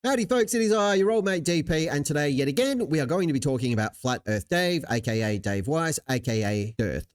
Howdy folks, it is I, your old mate DP, and today yet again we are going to be talking about Flat Earth Dave, aka Dave Weiss, aka DIRTH.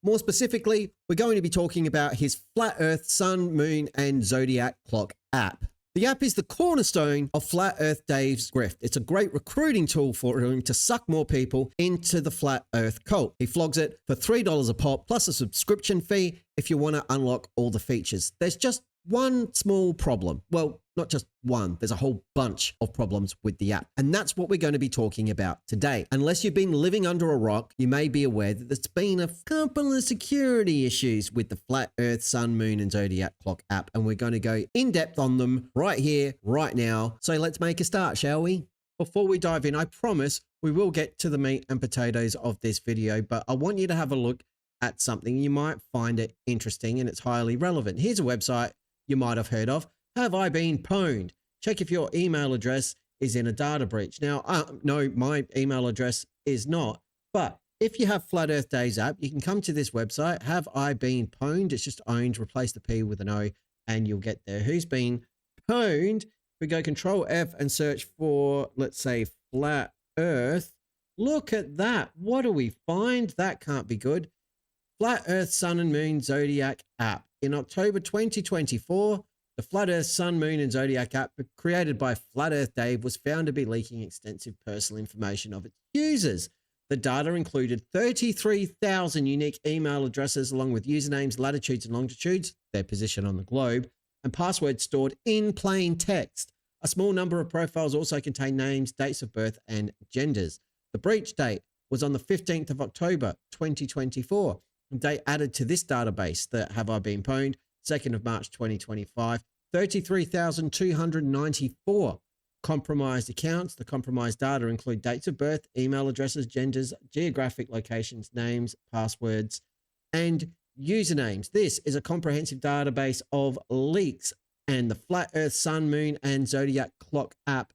More specifically, we're going to be talking about his Flat Earth Sun, Moon, and Zodiac Clock app. The app is the cornerstone of Flat Earth Dave's grift. It's a great recruiting tool for him to suck more people into the Flat Earth cult. He flogs it for $3 a pop plus a subscription fee if you want to unlock all the features. There's just one small problem. Well, not just one, there's a whole bunch of problems with the app. And that's what we're going to be talking about today. Unless you've been living under a rock, you may be aware that there's been a couple of security issues with the Flat Earth Sun, Moon, and Zodiac Clock app. And we're going to go in depth on them right here, right now. So let's make a start, shall we? Before we dive in, I promise we will get to the meat and potatoes of this video, but I want you to have a look at something. You might find it interesting and it's highly relevant. Here's a website you might have heard of. Have I been pwned? Check if your email address is in a data breach. Now, no, my email address is not. But if you have Flat Earth Dave's app, you can come to this website. Have I been pwned? It's just owned. Replace the P with an O, and you'll get there. Who's been pwned? We go Control F and search for, let's say, Flat Earth. Look at that. What do we find? That can't be good. Flat Earth Sun and Moon Zodiac app. In October 2024, the Flat Earth Sun, Moon, and Zodiac app created by Flat Earth Dave was found to be leaking extensive personal information of its users. The data included 33,000 unique email addresses along with usernames, latitudes, and longitudes, their position on the globe, and passwords stored in plain text. A small number of profiles also contain names, dates of birth, and genders. The breach date was on the 15th of October 2024. They added to this database that Have I Been Pwned, 2nd of March 2025, 33,294 compromised accounts. The compromised data include dates of birth, email addresses, genders, geographic locations, names, passwords, and usernames. This is a comprehensive database of leaks, and the Flat Earth Sun, Moon, and Zodiac Clock app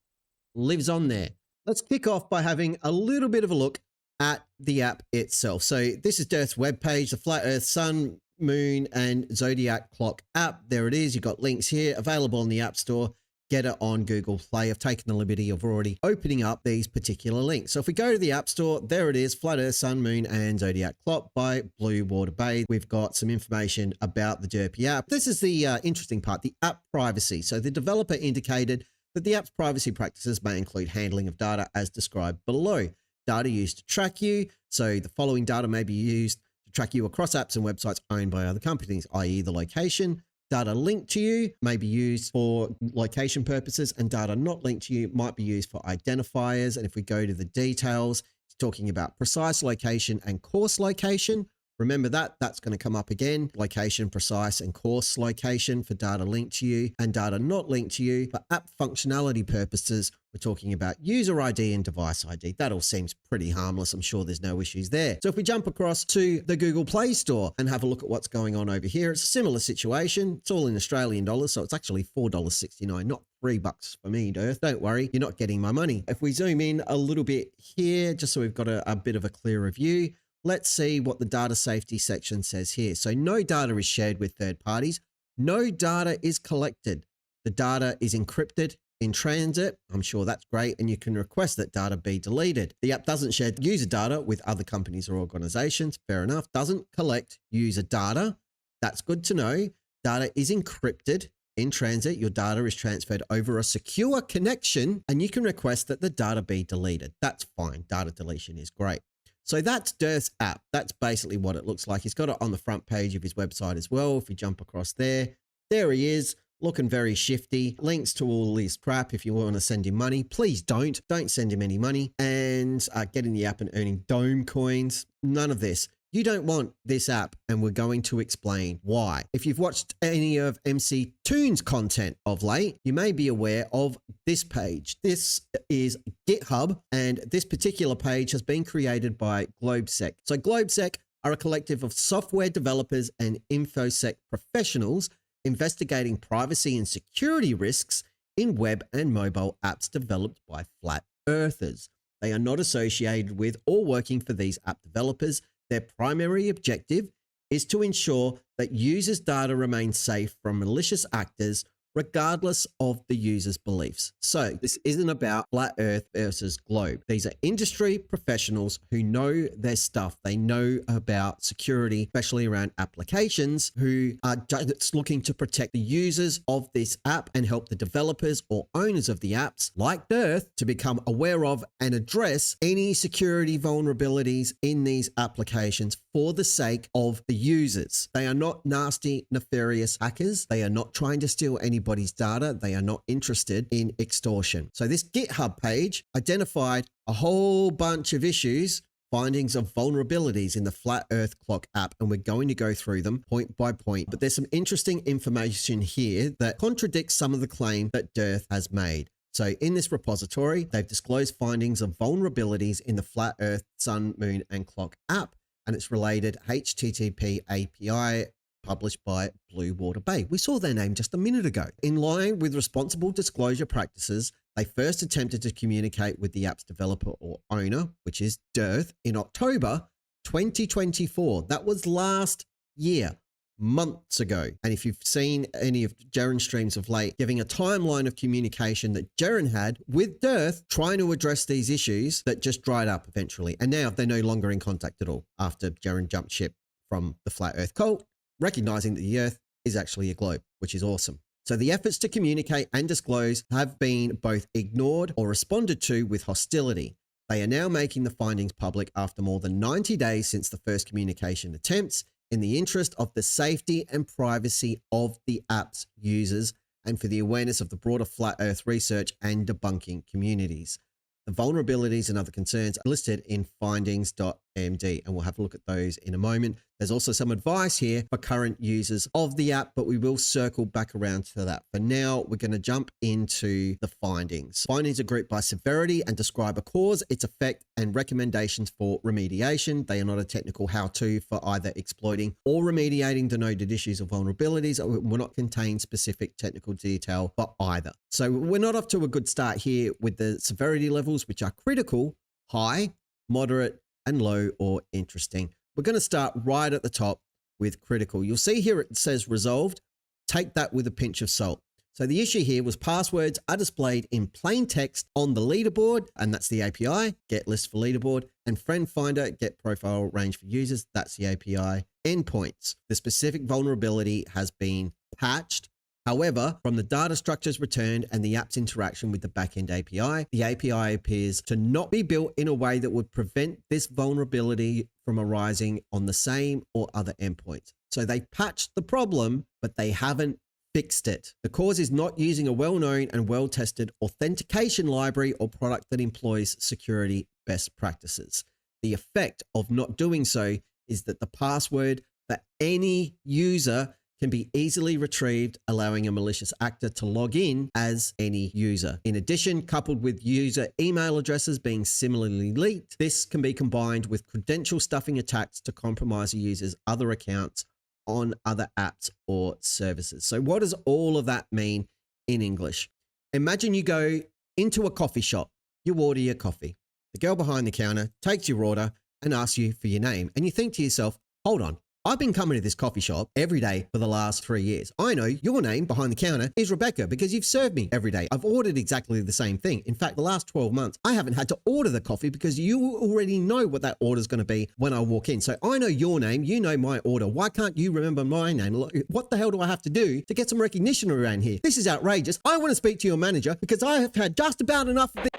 lives on there. Let's kick off by having a little bit of a look at the app itself. So this is DIRTH's webpage, the Flat Earth Sun, Moon, and Zodiac Clock app. There it is. You've got links here available in the App Store. Get it on Google Play. I've taken the liberty of already opening up these particular links. So if we go to the App Store, there it is, Flat Earth Sun, Moon, and Zodiac Clock by Blue Water Bay. We've got some information about the Derpy app. This is the interesting part, the app privacy. So the developer indicated that the app's privacy practices may include handling of data as described below. Data used to track you. So the following data may be used to track you across apps and websites owned by other companies, i.e. the location. Data linked to you may be used for location purposes, and data not linked to you might be used for identifiers. And if we go to the details, it's talking about precise location and course location. Remember that, that's going to come up again. Location, precise, and course location for data linked to you, and data not linked to you. For app functionality purposes, we're talking about user ID and device ID. That all seems pretty harmless. I'm sure there's no issues there. So if we jump across to the Google Play Store and have a look at what's going on over here, it's a similar situation. It's all in Australian dollars, so it's actually $4.69, not $3 for me, DIRTH. Don't worry, you're not getting my money. If we zoom in a little bit here, just so we've got a bit of a clearer view, let's see what the data safety section says here. So no data is shared with third parties. No data is collected. The data is encrypted in transit. I'm sure that's great. And you can request that data be deleted. The app doesn't share user data with other companies or organizations. Fair enough. Doesn't collect user data. That's good to know. Data is encrypted in transit. Your data is transferred over a secure connection, and you can request that the data be deleted. That's fine. Data deletion is great. So that's DIRTH's app. That's basically what it looks like. He's got it on the front page of his website as well. If you jump across there, there he is, looking very shifty. Links to all his crap. If you want to send him money, please don't send him any money. And getting the app and earning dome coins, none of this. You don't want this app, and we're going to explain why. If you've watched any of MC Toon's content of late, you may be aware of this page. This is GitHub, and this particular page has been created by GlobeSec. So GlobeSec are a collective of software developers and InfoSec professionals investigating privacy and security risks in web and mobile apps developed by flat earthers. They are not associated with or working for these app developers. Their primary objective is to ensure that users' data remains safe from malicious actors regardless of the user's beliefs. So this isn't about flat earth versus globe. These are industry professionals who know their stuff. They know about security, especially around applications, who are just looking to protect the users of this app and help the developers or owners of the apps like DIRTH to become aware of and address any security vulnerabilities in these applications for the sake of the users. They are not nasty, nefarious hackers. They are not trying to steal anybody's data. They are not interested in extortion. So this GitHub page identified a whole bunch of issues, findings of vulnerabilities in the Flat Earth Clock app, and we're going to go through them point by point. But there's some interesting information here that contradicts some of the claim that DIRTH has made. So in this repository, they've disclosed findings of vulnerabilities in the Flat Earth, Sun, Moon, and Clock app, and its related HTTP API published by Blue Water Bay. We saw their name just a minute ago. In line with responsible disclosure practices, they first attempted to communicate with the app's developer or owner, which is DIRTH, in October 2024. That was last year, months ago. And if you've seen any of Jaren's streams of late, giving a timeline of communication that Jaren had with DIRTH trying to address these issues that just dried up eventually. And now they're no longer in contact at all after Jaren jumped ship from the Flat Earth cult, recognizing that the Earth is actually a globe, which is awesome. So the efforts to communicate and disclose have been both ignored or responded to with hostility. They are now making the findings public after more than 90 days since the first communication attempts, in the interest of the safety and privacy of the app's users and for the awareness of the broader flat earth research and debunking communities. The vulnerabilities and other concerns are listed in findings.md, and we'll have a look at those in a moment. There's also some advice here for current users of the app, but we will circle back around to that. For now, we're going to jump into the findings. Findings are grouped by severity and describe a cause, its effect, and recommendations for remediation. They are not a technical how-to for either exploiting or remediating denoted issues or vulnerabilities, or will not contain specific technical detail for either. So we're not off to a good start here with the severity levels, which are critical, high, moderate, and low or interesting. We're going to start right at the top with critical. You'll see here it says resolved. Take that with a pinch of salt. So the issue here was passwords are displayed in plain text on the leaderboard, and that's the API, get list for leaderboard, and friend finder, get profile range for users, that's the API endpoints. The specific vulnerability has been patched. However, from the data structures returned and the app's interaction with the backend API, the API appears to not be built in a way that would prevent this vulnerability from arising on the same or other endpoints. So they patched the problem, but they haven't fixed it. The cause is not using a well-known and well-tested authentication library or product that employs security best practices. The effect of not doing so is that the password for any user can be easily retrieved, allowing a malicious actor to log in as any user. In addition, coupled with user email addresses being similarly leaked, this can be combined with credential stuffing attacks to compromise a user's other accounts on other apps or services. So what does all of that mean in English? Imagine you go into a coffee shop, you order your coffee. The girl behind the counter takes your order and asks you for your name. And you think to yourself, hold on, I've been coming to this coffee shop every day for the last 3 years. I know your name behind the counter is Rebecca because you've served me every day. I've ordered exactly the same thing. In fact, the last 12 months, I haven't had to order the coffee because you already know what that order is going to be when I walk in. So I know your name, you know my order. Why can't you remember my name? What the hell do I have to do to get some recognition around here? This is outrageous. I want to speak to your manager because I have had just about enough of this.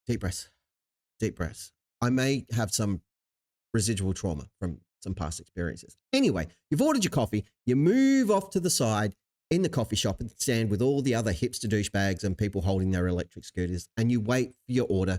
Deep breaths. Deep breaths. I may have some residual trauma from some past experiences. Anyway, you've ordered your coffee, you move off to the side in the coffee shop and stand with all the other hipster douchebags and people holding their electric scooters, and you wait for your order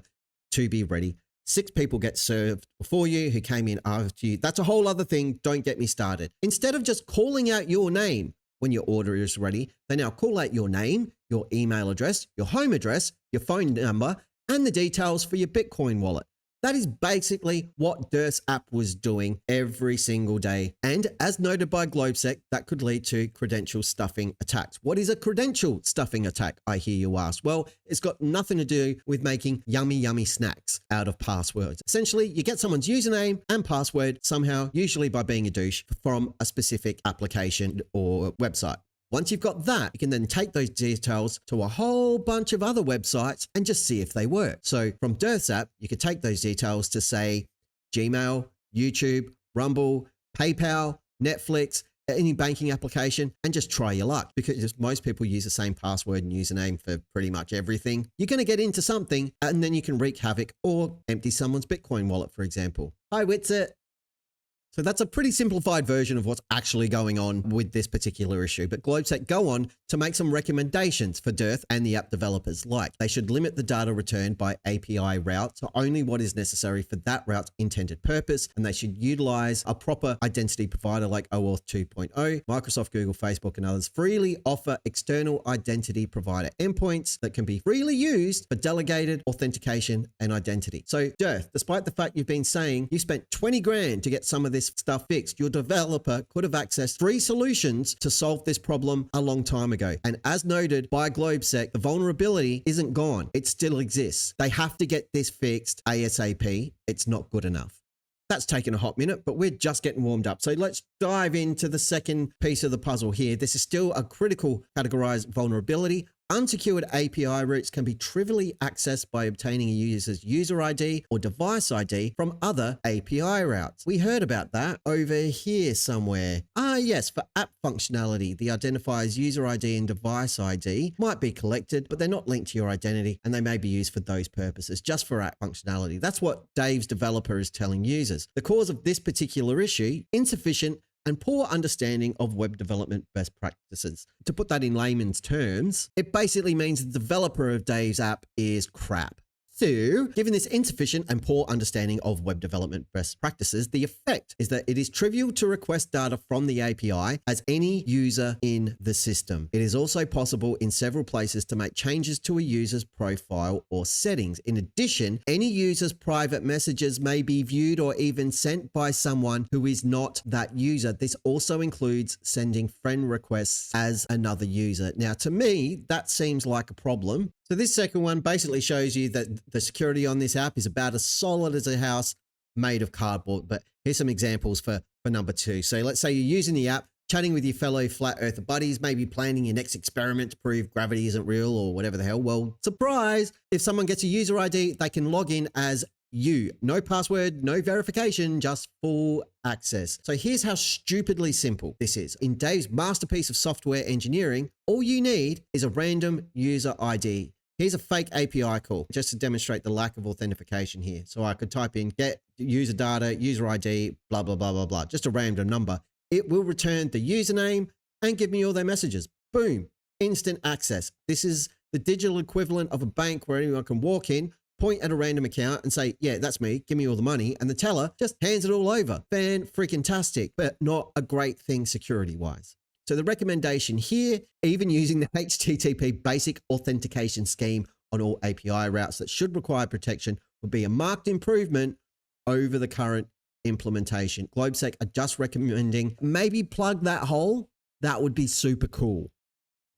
to be ready. 6 people get served before you who came in after you. That's a whole other thing. Don't get me started. Instead of just calling out your name when your order is ready, they now call out your name, your email address, your home address, your phone number, and the details for your Bitcoin wallet. That is basically what DIRTH's app was doing every single day. And as noted by Globsec, that could lead to credential stuffing attacks. What is a credential stuffing attack, I hear you ask? Well, it's got nothing to do with making yummy, yummy snacks out of passwords. Essentially, you get someone's username and password somehow, usually by being a douche, from a specific application or website. Once you've got that, you can then take those details to a whole bunch of other websites and just see if they work. So from DIRTH's app, you could take those details to say Gmail, YouTube, Rumble, PayPal, Netflix, any banking application, and just try your luck, because most people use the same password and username for pretty much everything. You're going to get into something and then you can wreak havoc or empty someone's Bitcoin wallet, for example. Hi, Witsit. So that's a pretty simplified version of what's actually going on with this particular issue. But GlobeSec go on to make some recommendations for DIRTH and the app developers, like they should limit the data returned by API route to only what is necessary for that route's intended purpose, and they should utilize a proper identity provider like OAuth 2.0. Microsoft, Google, Facebook, and others freely offer external identity provider endpoints that can be freely used for delegated authentication and identity. So DIRTH, despite the fact you've been saying you spent 20 grand to get some of this stuff fixed, your developer could have accessed free solutions to solve this problem a long time ago. And as noted by GlobeSec, the vulnerability isn't gone. It still exists. They have to get this fixed ASAP. It's not good enough. That's taken a hot minute, but we're just getting warmed up. So let's dive into the second piece of the puzzle here. This is still a critical categorized vulnerability. Unsecured API routes can be trivially accessed by obtaining a user's user ID or device ID from other API routes. We heard about that over here somewhere. Yes, for app functionality, the identifier's user ID and device ID might be collected, but they're not linked to your identity, and they may be used for those purposes, just for app functionality. That's what Dave's developer is telling users. The cause of this particular issue, insufficient and poor understanding of web development best practices. To put that in layman's terms, it basically means the developer of Dave's app is crap. So, given this insufficient and poor understanding of web development best practices, the effect is that it is trivial to request data from the API as any user in the system. It is also possible in several places to make changes to a user's profile or settings. In addition, any user's private messages may be viewed or even sent by someone who is not that user. This also includes sending friend requests as another user. Now, to me, that seems like a problem. So this second one basically shows you that the security on this app is about as solid as a house made of cardboard. But here's some examples for number two. So let's say you're using the app, chatting with your fellow flat earther buddies, maybe planning your next experiment to prove gravity isn't real or whatever the hell. Well, surprise, if someone gets a user ID, they can log in as you. No password, no verification, just full access. So here's how stupidly simple this is. In Dave's masterpiece of software engineering, all you need is a random user ID. Here's a fake API call just to demonstrate the lack of authentication here. So I could type in get user data, user ID, blah, blah, blah, blah, blah, just a random number. It will return the username and give me all their messages. Boom, instant access. This is the digital equivalent of a bank where anyone can walk in, point at a random account and say, yeah, that's me, give me all the money. And the teller just hands it all over. Fan-freaking-tastic, but not a great thing security-wise. So the recommendation here, even using the HTTP basic authentication scheme on all API routes that should require protection, would be a marked improvement over the current implementation. GlobeSec are just recommending maybe plug that hole. That would be super cool.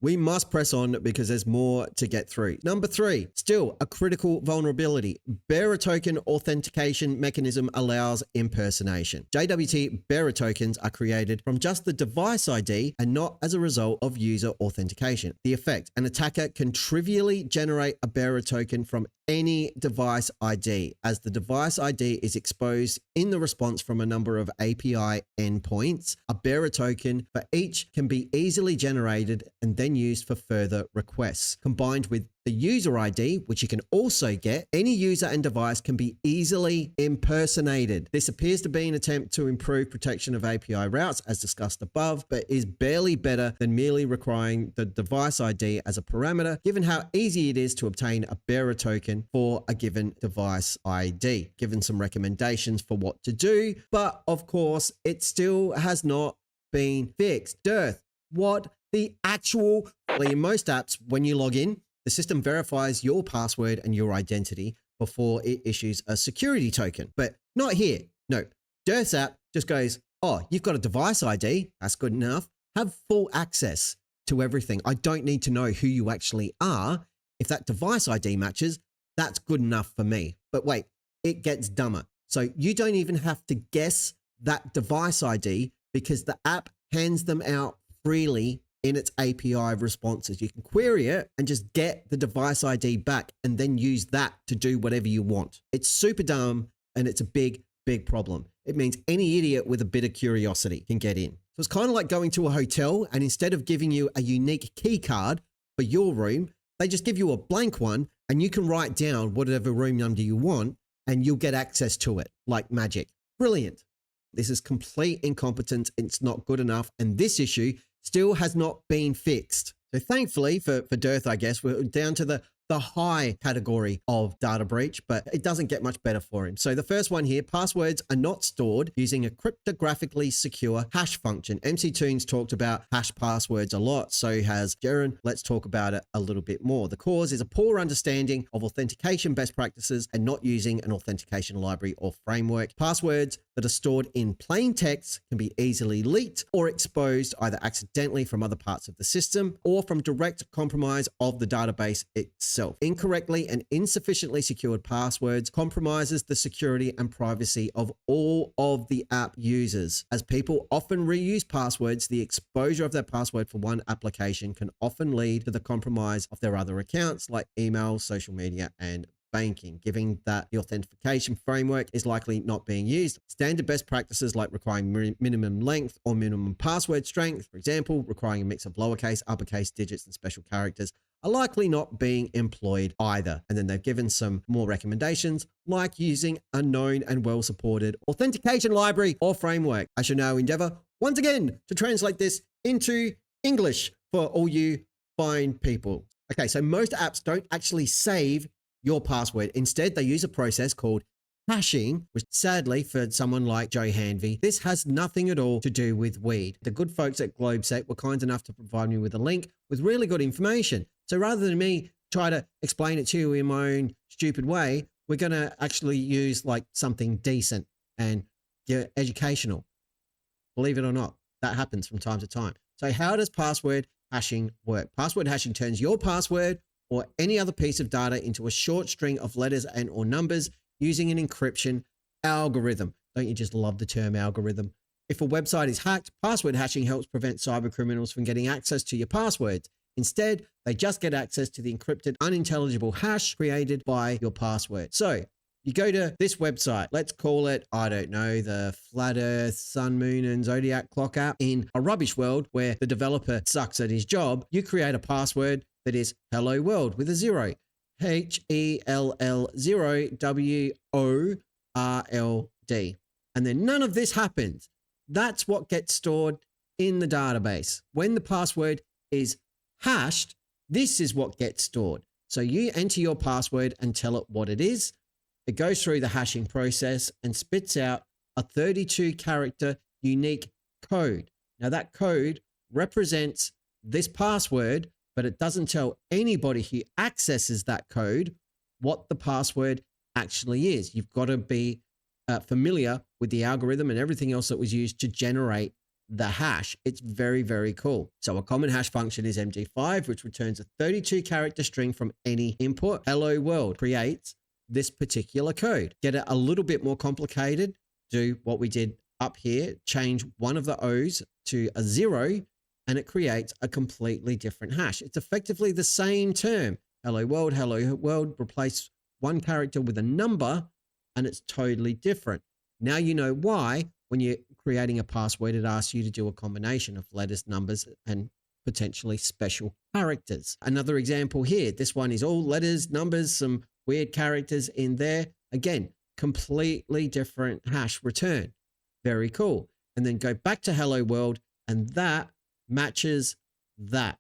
We must press on because there's more to get through. Number three, still a critical vulnerability. Bearer token authentication mechanism allows impersonation. JWT bearer tokens are created from just the device ID and not as a result of user authentication. The effect, an attacker can trivially generate a bearer token from any device ID, as the device ID is exposed in the response from a number of API endpoints. A bearer token for each can be easily generated and then used for further requests. Combined with the user ID, which you can also get, any user and device can be easily impersonated. This appears to be an attempt to improve protection of API routes as discussed above, but is barely better than merely requiring the device ID as a parameter, given how easy it is to obtain a bearer token for a given device ID. Given some recommendations for what to do, but of course, it still has not been fixed. DIRTH, what the actual, in most apps, when you log in, the system verifies your password and your identity before it issues a security token, but not here. No, DIRTH's app just goes, oh, you've got a device ID. That's good enough. Have full access to everything. I don't need to know who you actually are. If that device ID matches, that's good enough for me. But wait, it gets dumber. So you don't even have to guess that device ID because the app hands them out freely in its API responses. You can query it and just get the device ID back and then use that to do whatever you want. It's super dumb and it's a big problem. It means any idiot with a bit of curiosity can get in. So it's kind of like going to a hotel and instead of giving you a unique key card for your room, they just give you a blank one and you can write down whatever room number you want and you'll get access to it like magic. Brilliant. This is complete incompetence. It's not good enough. And this issue still has not been fixed. So thankfully for DIRTH, I guess, we're down to the high category of data breach, but it doesn't get much better for him. So the first one here, passwords are not stored using a cryptographically secure hash function. MC Toons talked about hash passwords a lot. So has Jaren. Let's talk about it a little bit more. The cause is a poor understanding of authentication best practices and not using an authentication library or framework. Passwords that are stored in plain text can be easily leaked or exposed either accidentally from other parts of the system or from direct compromise of the database itself. Incorrectly and insufficiently secured passwords compromises the security and privacy of all of the app users. As people often reuse passwords, the exposure of their password for one application can often lead to the compromise of their other accounts like email, social media, and banking, given that the authentication framework is likely not being used. Standard best practices like requiring minimum length or minimum password strength, for example, requiring a mix of lowercase, uppercase digits, and special characters, are likely not being employed either. And then they've given some more recommendations like using a known and well-supported authentication library or framework. I shall now endeavor once again to translate this into English for all you fine people. Okay, so most apps don't actually save your password. Instead, they use a process called hashing, which sadly for someone like Joe Hanvey, this has nothing at all to do with weed. The good folks at Globsec were kind enough to provide me with a link with really good information. So rather than me try to explain it to you in my own stupid way, we're going to actually use like something decent and educational. Believe it or not, that happens from time to time. So how does password hashing work? Password hashing turns your password or any other piece of data into a short string of letters and or numbers using an encryption algorithm. Don't you just love the term algorithm? If a website is hacked, password hashing helps prevent cyber criminals from getting access to your passwords. Instead, they just get access to the encrypted, unintelligible hash created by your password. So you go to this website, let's call it, I don't know, the Flat Earth, Sun, Moon, and Zodiac Clock app. In a rubbish world where the developer sucks at his job, you create a password that is hello world with a 0. HELL0WORLD. And then none of this happens. That's what gets stored in the database. When the password is hashed, this is what gets stored. So you enter your password and tell it what it is. It goes through the hashing process and spits out a 32-character unique code. Now that code represents this password, but it doesn't tell anybody who accesses that code what the password actually is. You've got to be familiar with the algorithm and everything else that was used to generate the hash. It's very, very cool. So a common hash function is MD5, which returns a 32-character string from any input. Hello world creates this particular code. Get it a little bit more complicated, do what we did up here, change one of the O's to a 0, and it creates a completely different hash. It's effectively the same term. Hello world, replace one character with a number, and it's totally different. Now you know why when you're creating a password, it asks you to do a combination of letters, numbers, and potentially special characters. Another example here, this one is all letters, numbers, some weird characters in there. Again, completely different hash return. Very cool. And then go back to hello world, and that matches that.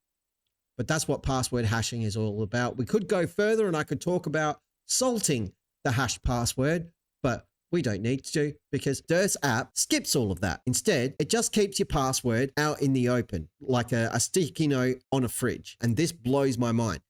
But that's what password hashing is all about. We could go further and I could talk about salting the hash password, but we don't need to because DIRTH's app skips all of that. Instead, it just keeps your password out in the open, like a sticky note on a fridge. And this blows my mind.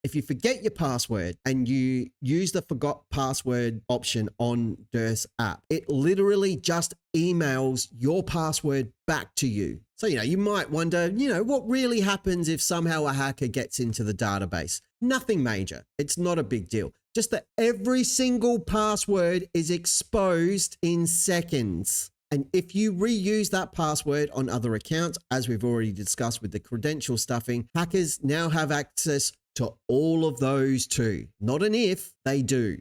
If you forget your password and you use the forgot password option on DIRTH's app, it literally just emails your password back to you. So, you might wonder, what really happens if somehow a hacker gets into the database? Nothing major. It's not a big deal. Just that every single password is exposed in seconds. And if you reuse that password on other accounts, as we've already discussed with the credential stuffing, hackers now have access to all of those too. Not an if, they do.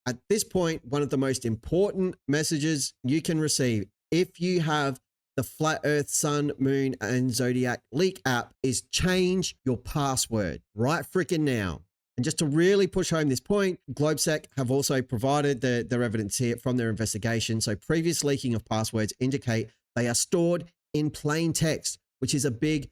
At this point, one of the most important messages you can receive if you have the Flat Earth, Sun, Moon, and Zodiac Leak app is change your password right freaking now. And just to really push home this point, GlobeSec have also provided their evidence here from their investigation. So previous leaking of passwords indicate they are stored in plain text, which is a big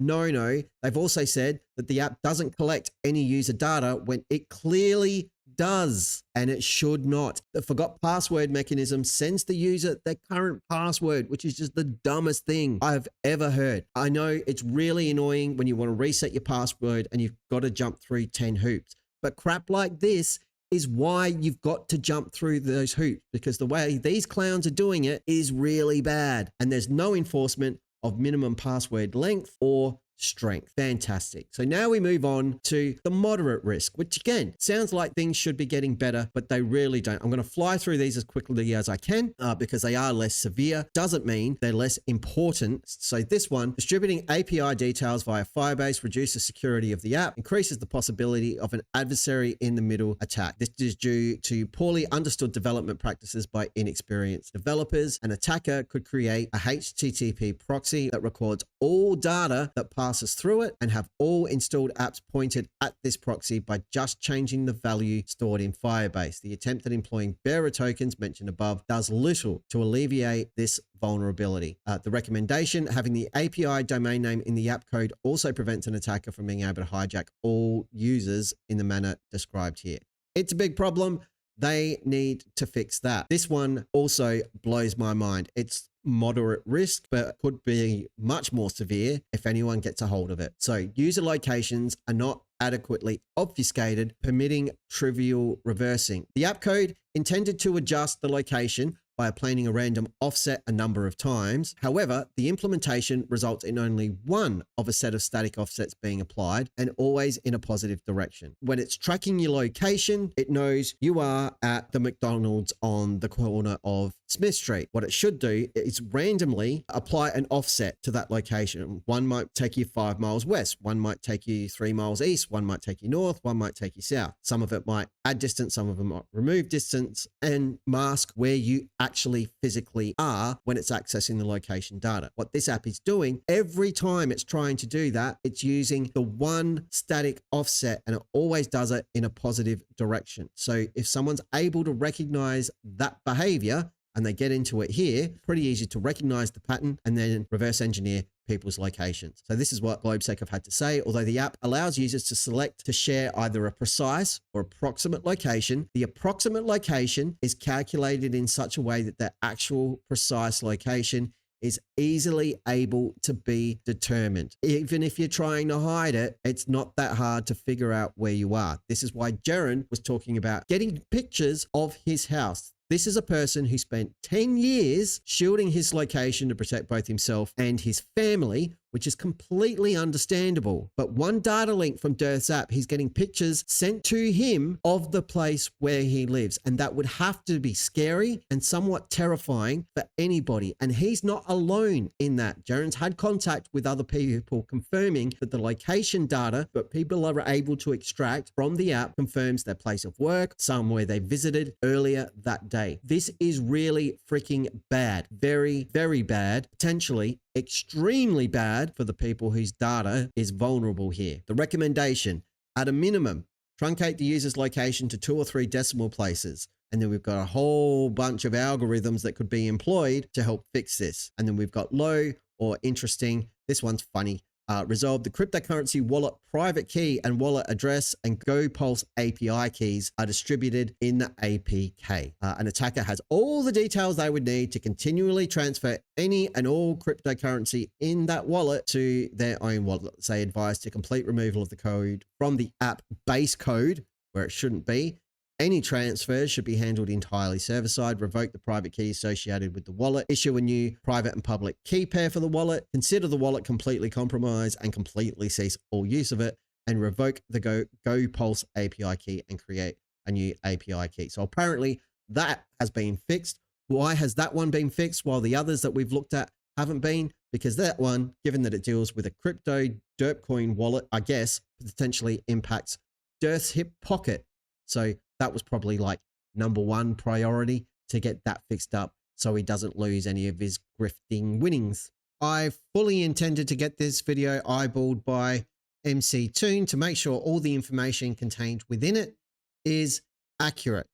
no-no. They've also said that the app doesn't collect any user data when it clearly does, and it should not. The forgot password mechanism sends the user their current password, which is just the dumbest thing I've ever heard. I know it's really annoying when you want to reset your password and you've got to jump through 10 hoops, but crap like this is why you've got to jump through those hoops, because the way these clowns are doing it is really bad, and there's no enforcement of minimum password length or strength. Fantastic. So now we move on to the moderate risk, which again, sounds like things should be getting better, but they really don't. I'm going to fly through these as quickly as I can because they are less severe. Doesn't mean they're less important. So this one, distributing API details via Firebase reduces security of the app, increases the possibility of an adversary in the middle attack. This is due to poorly understood development practices by inexperienced developers. An attacker could create a HTTP proxy that records all data that passes through it and have all installed apps pointed at this proxy by just changing the value stored in Firebase. The attempt at employing bearer tokens mentioned above does little to alleviate this vulnerability. The recommendation, having the API domain name in the app code also prevents an attacker from being able to hijack all users in the manner described here. It's a big problem. They need to fix that. This one also blows my mind. It's moderate risk, but could be much more severe if anyone gets a hold of it. So user locations are not adequately obfuscated, permitting trivial reversing. The app code intended to adjust the location by applying a random offset a number of times. However, the implementation results in only one of a set of static offsets being applied, and always in a positive direction. When it's tracking your location, it knows you are at the McDonald's on the corner of Smith Street. What it should do is randomly apply an offset to that location. One might take you 5 miles west, one might take you 3 miles east, one might take you north, one might take you south. Some of it might add distance, some of them might remove distance, and mask where you actually physically are when it's accessing the location data. What this app is doing, every time it's trying to do that, it's using the one static offset, and it always does it in a positive direction. So if someone's able to recognize that behavior and they get into it here, pretty easy to recognize the pattern and then reverse engineer people's locations. So this is what GlobeSec have had to say. Although the app allows users to select to share either a precise or approximate location, the approximate location is calculated in such a way that the actual precise location is easily able to be determined. Even if you're trying to hide it, it's not that hard to figure out where you are. This is why Jaron was talking about getting pictures of his house. This is a person who spent 10 years shielding his location to protect both himself and his family, which is completely understandable. But one data link from DIRTH's app, he's getting pictures sent to him of the place where he lives. And that would have to be scary and somewhat terrifying for anybody. And he's not alone in that. Jaron's had contact with other people confirming that the location data that people are able to extract from the app confirms their place of work, somewhere they visited earlier that day. This is really freaking bad. Very, very bad. Potentially extremely bad for the people whose data is vulnerable here. The recommendation, at a minimum, truncate the user's location to 2 or 3 decimal places. And then we've got a whole bunch of algorithms that could be employed to help fix this. And then we've got low or interesting. This one's funny. Resolve the cryptocurrency wallet private key and wallet address and GoPulse API keys are distributed in the APK. An attacker has all the details they would need to continually transfer any and all cryptocurrency in that wallet to their own wallet. They advise to complete removal of the code from the app base code where it shouldn't be. Any transfers should be handled entirely server-side. Revoke the private key associated with the wallet. Issue a new private and public key pair for the wallet. Consider the wallet completely compromised and completely cease all use of it. And revoke the GoPulse API key and create a new API key. So apparently that has been fixed. Why has that one been fixed while the others that we've looked at haven't been? Because that one, given that it deals with a crypto derp coin wallet, I guess, potentially impacts DIRTH's hip pocket. So that was probably like #1 priority to get that fixed up so he doesn't lose any of his grifting winnings. I fully intended to get this video eyeballed by MC Toon to make sure all the information contained within it is accurate.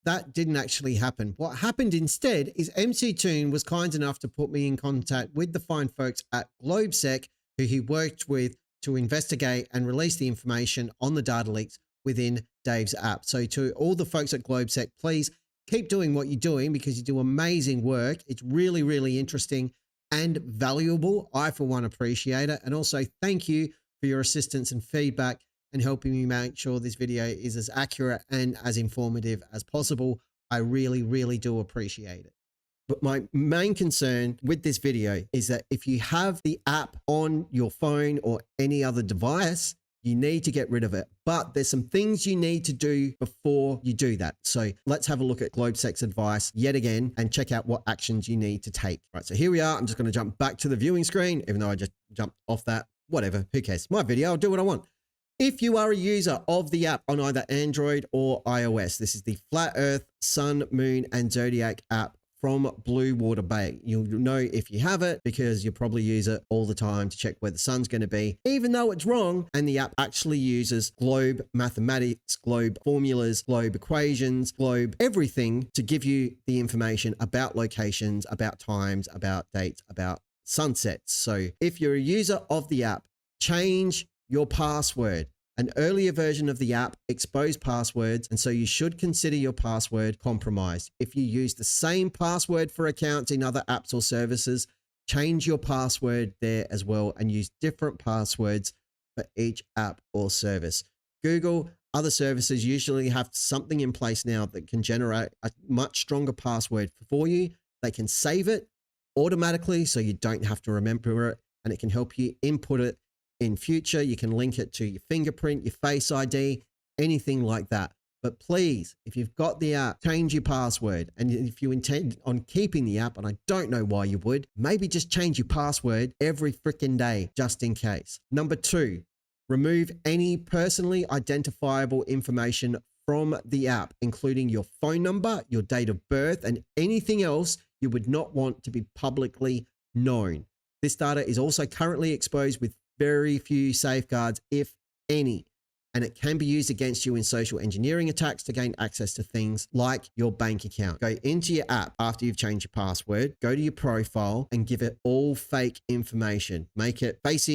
That didn't actually happen. What happened instead is MC Toon was kind enough to put me in contact with the fine folks at GlobeSec, who he worked with to investigate and release the information on the data leaks within Dave's app. So to all the folks at GlobeSec, please keep doing what you're doing because you do amazing work. It's really, really interesting and valuable. I, for one, appreciate it. And also thank you for your assistance and feedback and helping me make sure this video is as accurate and as informative as possible. I really, really do appreciate it. But my main concern with this video is that if you have the app on your phone or any other device, you need to get rid of it. But there's some things you need to do before you do that. So let's have a look at GlobeSec's advice yet again and check out what actions you need to take. Right, so here we are. I'm just going to jump back to the viewing screen, even though I just jumped off that. Whatever, who cares? My video, I'll do what I want. If you are a user of the app on either Android or iOS, this is the Flat Earth, Sun, Moon, and Zodiac app from Blue Water Bay. You'll know if you have it because you probably use it all the time to check where the sun's going to be, even though it's wrong. And the app actually uses globe mathematics, globe formulas, globe equations, globe everything to give you the information about locations, about times, about dates, about sunsets. So if you're a user of the app, change your password. An earlier version of the app exposed passwords, and so you should consider your password compromised. If you use the same password for accounts in other apps or services, change your password there as well and use different passwords for each app or service. Google, other services usually have something in place now that can generate a much stronger password for you. They can save it automatically so you don't have to remember it, and it can help you input it in future. You can link it to your fingerprint, your Face ID, anything like that. But please, if you've got the app, change your password. And if you intend on keeping the app, and I don't know why you would, maybe just change your password every freaking day, just in case. Number 2, remove any personally identifiable information from the app, including your phone number, your date of birth, and anything else you would not want to be publicly known. This data is also currently exposed with very few safeguards, if any, and it can be used against you in social engineering attacks to gain access to things like your bank account. Go into your app after you've changed your password, go to your profile and give it all fake information. Make it face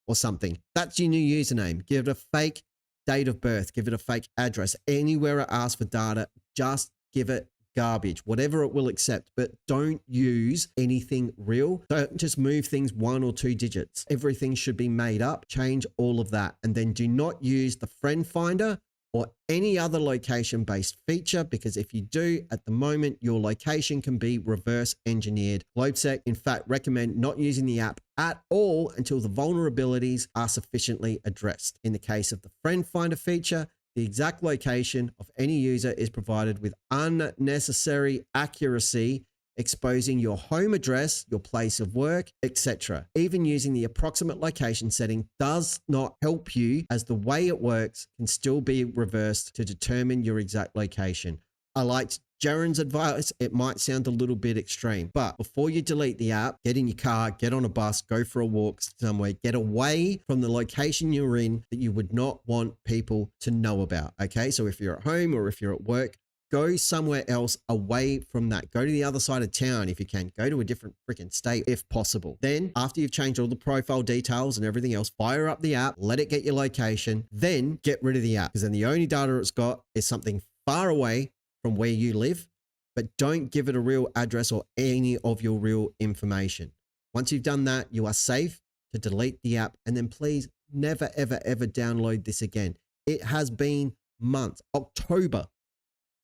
or something. That's your new username. Give it a fake date of birth, give it a fake address. Anywhere it asks for data, just give it garbage, whatever it will accept, but don't use anything real. Don't just move things 1 or 2 digits. Everything should be made up. Change all of that. And then do not use the friend finder or any other location-based feature, because if you do, at the moment, your location can be reverse engineered. GlobeSec, in fact, recommend not using the app at all until the vulnerabilities are sufficiently addressed. In the case of the friend finder feature, the exact location of any user is provided with unnecessary accuracy, exposing your home address, your place of work, etc. Even using the approximate location setting does not help you, as the way it works can still be reversed to determine your exact location. I liked Jaren's advice. It might sound a little bit extreme, but before you delete the app, get in your car, get on a bus, go for a walk somewhere, get away from the location you're in that you would not want people to know about. Okay, so if you're at home or if you're at work, go somewhere else away from that. Go to the other side of town if you can. Go to a different freaking state if possible. Then after you've changed all the profile details and everything else, fire up the app, let it get your location, then get rid of the app, because then the only data it's got is something far away from where you live, but don't give it a real address or any of your real information. Once you've done that, you are safe to delete the app, and then please never, ever, ever download this again. It has been months. October,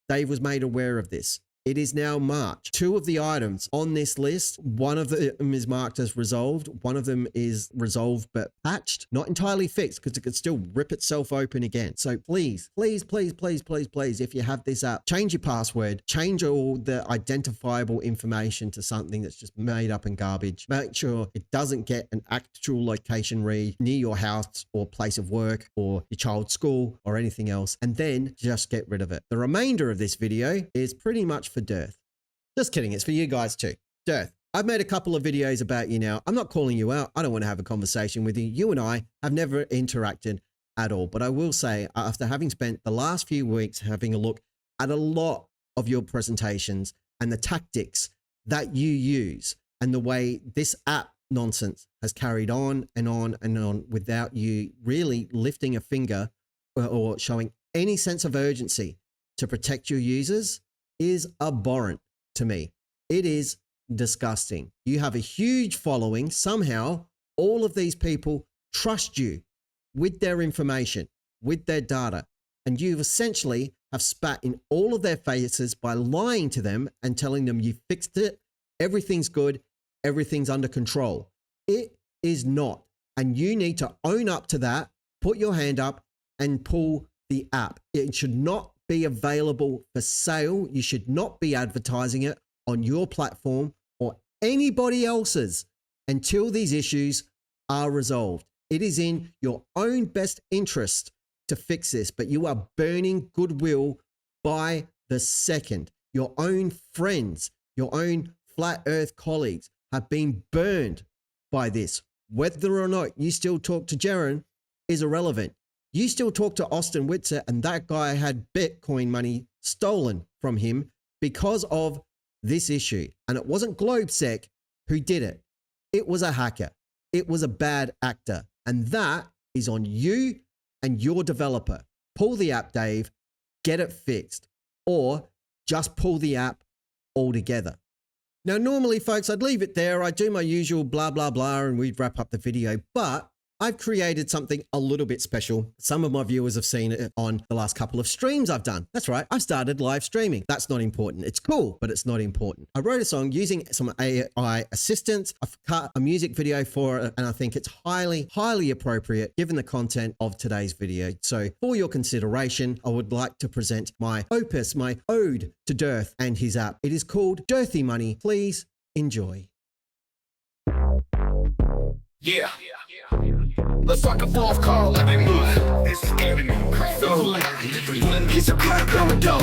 Dave was made aware of this. It is now March. 2 of the items on this list, one of them is marked as resolved. One of them is resolved but patched, not entirely fixed because it could still rip itself open again. So please, please, please, please, please, please, if you have this app, change your password, change all the identifiable information to something that's just made up and garbage. Make sure it doesn't get an actual location read near your house or place of work or your child's school or anything else, and then just get rid of it. The remainder of this video is pretty much for DIRTH. Just kidding, it's for you guys too. DIRTH, I've made a couple of videos about you now. I'm not calling you out. I don't want to have a conversation with you. You and I have never interacted at all. But I will say, after having spent the last few weeks having a look at a lot of your presentations and the tactics that you use and the way this app nonsense has carried on and on and on without you really lifting a finger or showing any sense of urgency to protect your users is abhorrent to me. It is disgusting. You have a huge following. Somehow, all of these people trust you with their information, with their data, and you essentially have spat in all of their faces by lying to them and telling them you fixed it, everything's good, everything's under control. It is not. And you need to own up to that, put your hand up and pull the app. It should not be available for sale. You should not be advertising it on your platform or anybody else's until these issues are resolved. It is in your own best interest to fix this, but you are burning goodwill by the second. Your own friends, your own flat earth colleagues have been burned by this. Whether or not you still talk to Jaron is irrelevant. You still talk to Austin Witzer, and that guy had Bitcoin money stolen from him because of this issue. And it wasn't GlobeSec who did it. It was a hacker. It was a bad actor. And that is on you and your developer. Pull the app, Dave. Get it fixed. Or just pull the app altogether. Now, normally, folks, I'd leave it there. I do my usual blah, blah, blah, and we'd wrap up the video. But I've created something a little bit special. Some of my viewers have seen it on the last couple of streams I've done. That's right. I've started live streaming. That's not important. It's cool, but it's not important. I wrote a song using some AI assistance. I've cut a music video for it, and I think it's highly, highly appropriate given the content of today's video. So for your consideration, I would like to present my opus, my ode to DIRTH and his app. It is called Dirty Money. Please enjoy. Yeah. Let's talk about Carl. It's scary. He's a crime criminal.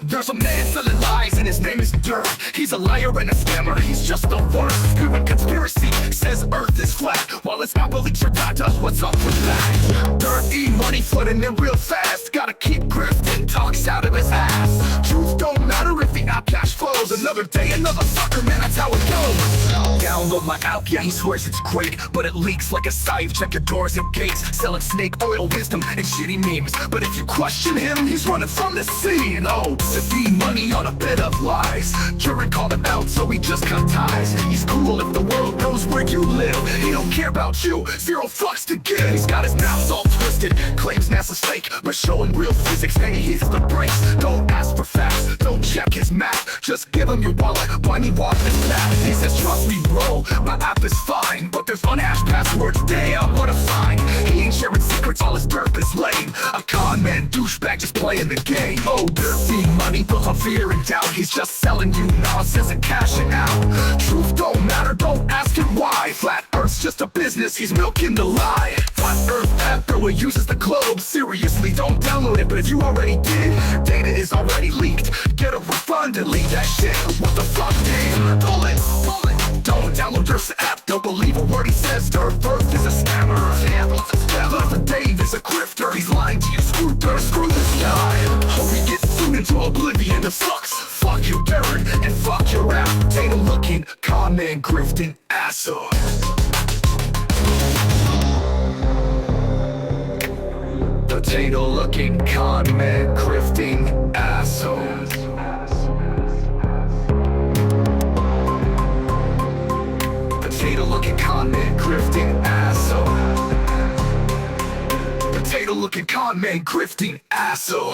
There's a man selling lies and his name is DIRTH. He's a liar and a scammer. He's just the worst. Human conspiracy says Earth is flat, while it's not believed your data. What's up with that? Dirty money flooding in real fast. Gotta keep grifting, talks out of his ass. Truth don't matter if the app cash flows. Another day, another sucker, man, that's how it goes. Download my app, yeah, he swears it's great, but it leaks like a scythe. Check your doors and gates, selling snake oil wisdom and shitty memes. But if you question him, he's running from the scene. Oh, the money on a bed of lies. Jury called him out, so he just cut ties. He's cool if the world knows where you live. He don't care about you, 0 fucks to give. He's got his mouth all twisted, claims NASA's fake, but showing real physics, hey, he's the brakes. Don't ask for facts, don't check his math. Just give him your wallet, buy me water and math. He says, trust me bro, my app is fine, but there's unhashed passwords, damn, what a fine. He ain't sharing secrets, all his DIRTH is lame. A con man, douchebag, just playing the game. Oh, dirty money built on fear and doubt. He's just selling you nonsense and cashing out. Truth don't matter, don't ask him why. Flat Earth's just a business, he's milking the lie. Flat Earth app, though it uses the globe. Seriously, don't download it, but if you already did, data is already leaked. Get a refund and leave that shit. What the fuck, dude? Pull it. Don't download DIRTH's app, don't believe a word he says. DIRTH is a scammer. Look, Dave is a grifter. He's lying to you, screw DIRTH, screw this guy. Hope he gets soon into oblivion. The sucks. Fuck you, Darren, and fuck your app. Data looking, con man, grifting, asshole. Potato looking, con man, grifting, asshole. Potato looking con man, grifting asshole. Potato looking con man, grifting asshole.